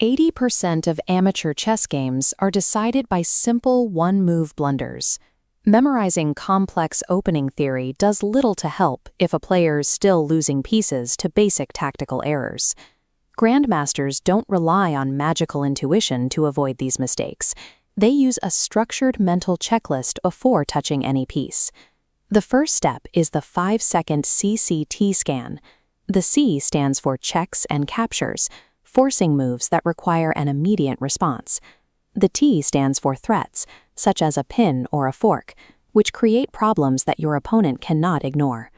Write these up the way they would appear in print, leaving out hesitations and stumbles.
80% of amateur chess games are decided by simple one-move blunders. Memorizing complex opening theory does little to help if a player's still losing pieces to basic tactical errors. Grandmasters don't rely on magical intuition to avoid these mistakes. They use a structured mental checklist before touching any piece. The first step is the 5-second CCT scan. The C stands for checks and captures, forcing moves that require an immediate response. The T stands for threats, such as a pin or a fork, which create problems that your opponent cannot ignore.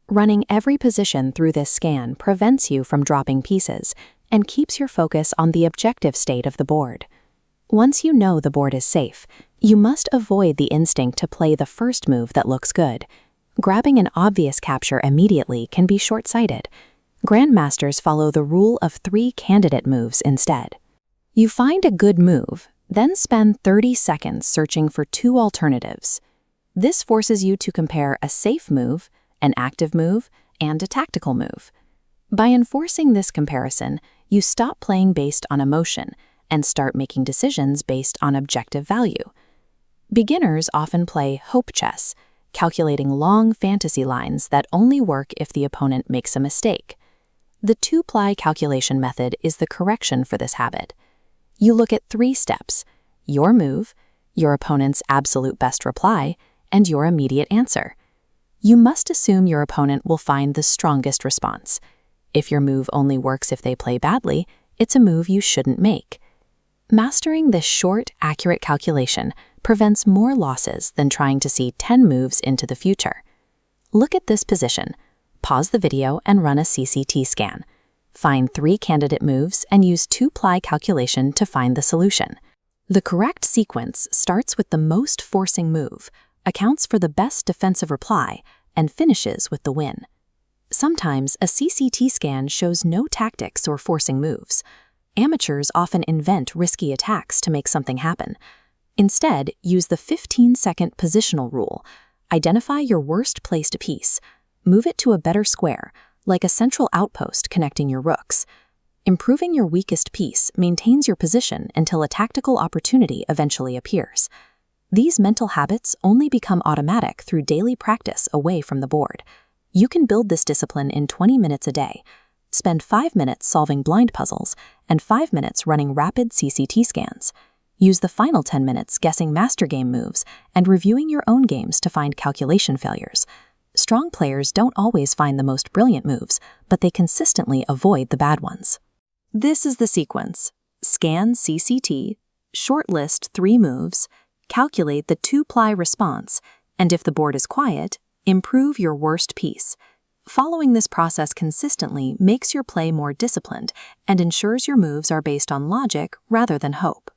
Running every position through this scan prevents you from dropping pieces and keeps your focus on the objective state of the board. Once you know the board is safe, you must avoid the instinct to play the first move that looks good. Grabbing an obvious capture immediately can be short-sighted. Grandmasters follow the rule of 3 candidate moves instead. You find a good move, then spend 30 seconds searching for 2 alternatives. This forces you to compare a safe move, an active move, and a tactical move. By enforcing this comparison, you stop playing based on emotion and start making decisions based on objective value. Beginners often play hope chess, calculating long fantasy lines that only work if the opponent makes a mistake. The 2-ply calculation method is the correction for this habit. You look at 3 steps: your move, your opponent's absolute best reply, and your immediate answer. You must assume your opponent will find the strongest response. If your move only works if they play badly, it's a move you shouldn't make. Mastering this short, accurate calculation prevents more losses than trying to see 10 moves into the future. Look at this position. Pause the video and run a CCT scan. Find 3 candidate moves and use 2-ply calculation to find the solution. The correct sequence starts with the most forcing move, accounts for the best defensive reply, and finishes with the win. Sometimes a CCT scan shows no tactics or forcing moves. Amateurs often invent risky attacks to make something happen. Instead, use the 15-second positional rule. Identify your worst-placed piece. Move it to a better square, like a central outpost connecting your rooks. Improving your weakest piece maintains your position until a tactical opportunity eventually appears. These mental habits only become automatic through daily practice away from the board. You can build this discipline in 20 minutes a day. Spend 5 minutes solving blind puzzles and 5 minutes running rapid CCT scans. Use the final 10 minutes guessing master game moves and reviewing your own games to find calculation failures. Strong players don't always find the most brilliant moves, but they consistently avoid the bad ones. This is the sequence: scan CCT, shortlist 3 moves, calculate the 2-ply response, and if the board is quiet, improve your worst piece. Following this process consistently makes your play more disciplined and ensures your moves are based on logic rather than hope.